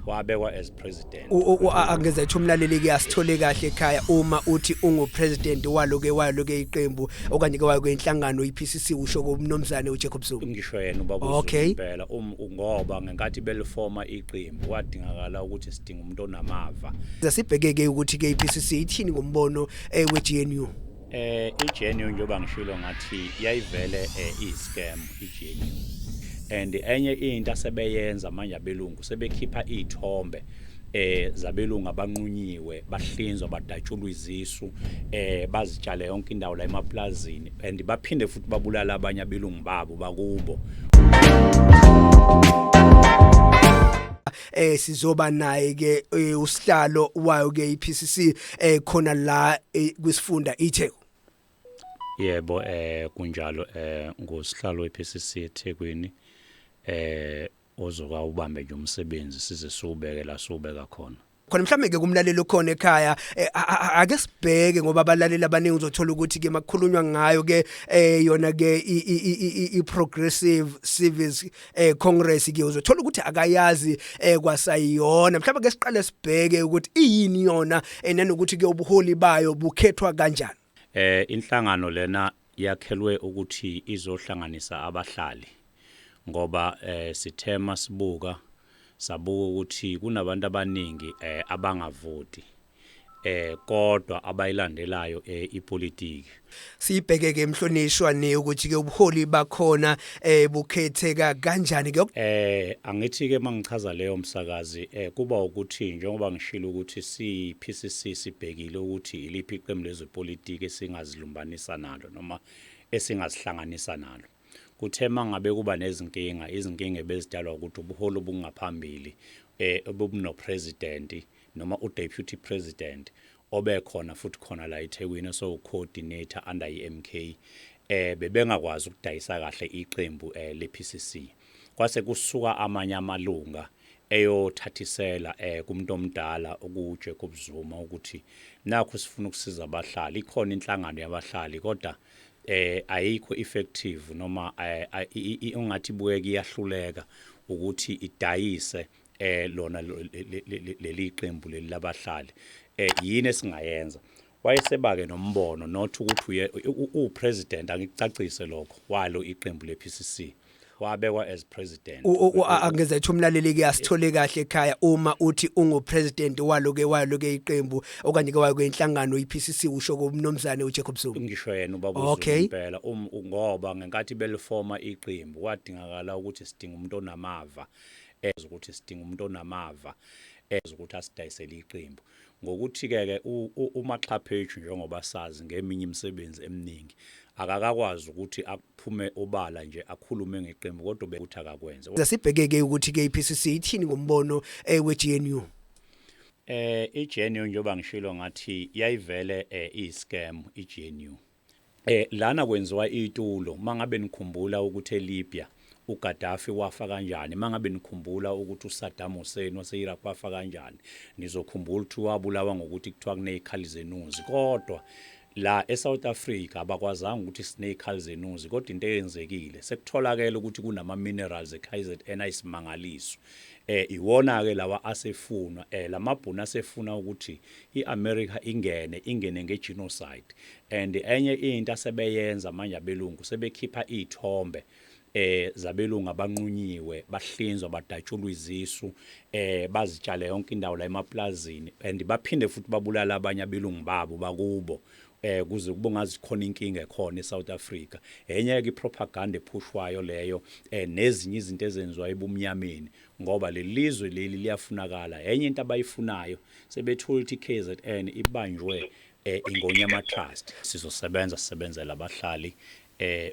wabekwa as president. Angeza ethi umlaleli ke asithole kahle ekhaya uma uthi ungupresident waloke iqembu okanye ke wayo inhlangano iPCC usho komnomzane uJacob Zuma. Ngisho yena ubaba uZuma impela ngoba ngenkathi belifoma iqembu kwadingakala ukuthi sidinga umuntu onamava. Sasibhekeke ukuthi ke iPCC ithini ngombono weGNU. iGNU njengoba ngishilo ngathi yayivele iscam iGNU. And enye into asebeyenza manje abelungu sebekhipha izithombe zabelungu abanqunyiwe bahlinzwa badatshulwa izisu bazitshale yonke indawo la emaplazini and baphinde futhi babulala abanye abelungu babo bakubo. Sizoba naye ke usihlalo wayo ke iPCC khona la kwisifunda iTheku. Yebo kunjalo ngosihlalo wePCC eThekwini ozoka ubambe nje umsebenzi size sobekela sobeka khona mhlambe ke kumlalelo khona ekhaya ake sibheke ngoba abalaleli abaningi uzothola ukuthi ke makukhulunywa ngayo ke yona ke iProgressive Civics Congress ke uzothola ukuthi akayazi kwasayiyona mhlambe ke siqale sibheke ukuthi iyini yona nanokuthi ke ubuholi bayo bukhethwa kanjani. Inhlangano lena yakhelwe ukuthi izohlanganisa abahlali ngoba sithema sibuka ukuthi kunabantu abaningi abangavoti kodwa abayilandelayo ipolitiki. Sibheke ke emhlonishwa ne ukuthi ke ubuholi bakhona bukhetheka kanjani ke angithi ke mangichaza leyo msakazi kuba ukuthi njengoba ngishilo ukuthi siPCC sibhekile ukuthi iliphi iqembu lezepolitiki esingazilumbanisa nalo noma esingazihlanganisa nalo. Kuthema ngabe kuba izinkinga ebezidalwa ukuthi ubuholi obungaphambili obuno president noma udeputy president obekhona futhi khona la eThekwini so coordinator under iMK bebengakwazi ukudayisa kahle iqembu lePCC. Kwase kusuka amanye amalunga eyothathisela kumuntu omdala okuJacob Zuma ukuthi nakho sifuna ukusiza abahlali ikhona inhlangano yabahlali kodwa ayikho effective noma ungathi buyeke iyahluleka ukuthi idayise lona leli qembu leli labahlali. Yini esingayenza wayesebake nombono not ukuthi upresident angicacise lokho walo iqembu lePCC wabekwa as president. Angeza ethi umlaleli ke asithole kahle ekhaya uma uthi ungupresident waloke iqembu okanye ke wayo inhlangano iPCC usho komnomzane uJacob Zuma. Ngisho yena ubaba uZuma impela ngoba ngenkathi belifoma iqembu kwadingakala ukuthi sidinga umuntu onamava ukuthi sidinga umuntu onamava ukuthi asidayisele iqembu. Ngokuthi ke uMaxhaphethu njengoba sazi ngeminye imisebenzi eminingi akakakwazi ukuthi akuphume obala nje akhulume ngeqembu kodwa bekuthi akakwenza. Sasibhekeke ukuthi ke iPCC ithini ngombono weGNU. iGNU njengoba ngishilo ngathi yayivele iscam iGNU. Lana kwenziwa itulo mangabe nikhumbula ukuthi eLibya uGaddafi wafa kanjani mangabe nikhumbula ukuthi uSaddam Hussein waseIraq wafa kanjani nizokhumbula ukuthi wabulawa ngokuthi kuthiwa kunezikhali zenuzi kodwa la eSouth Africa abakwazanga ukuthi sinezikhali zenuzi kodwa into eyenzekile sekutholakala ukuthi kunama minerals eKZN ayisimangaliso iwona ke lawa asefunwa lamabhunu asefuna ukuthi iAmerica ingene ngegenocide and enye into asebeyenza manje abelungu sebekhipha izithombe zabelungu abanqunyiwe bahlinzwa badatshulwa izisu bazitshale yonke indawo la emaplazini and baphinde futhi babulala abanye abelungu babo bakubo kuze kubongazi khona inkinga ekhona eSouth Africa. Enye ke propaganda ephushwayo leyo nezinye izinto ezenziwa ebumnyameni ngoba lelizwe leli liyafunakala. Enye into abayifunayo sebethula ukuthi iKZN ibanjwe ingonyama trust sisebenzela abahlali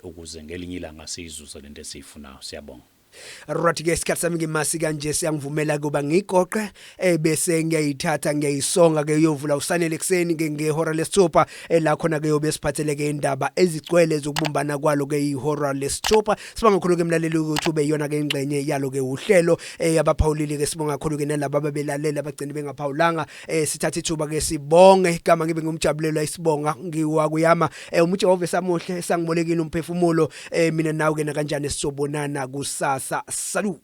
ukuze ngelinye ilanga sizuze lento esifunayo. Siyabonga. Right ke isikhathi sami ngimasi kanje siyangivumela kuba ngigoqe bese ngiyayithatha ngiyayisonga ke yovula usanele ekseni ngehora lesithupha la khona ke yobe siphatheleke indaba ezigcwele zokubumbana kwalo ke ihora lesithupha. Sibonga kakhulu ke mlaleli ukuthi ube yona ke ingxenye yalo ke uhlelo abaphawulile ke sibonga kakhulu ke nalabo ababelalela abagcini bengaphawulanga sithatha ithuba ke sibonge igama ngibe ngumjabulelo isibonga ngiwakuyama uMjehova samuhle sangibolekile umphefumulo mina nawe ke na kanjani sisobonana kusasa. Salut.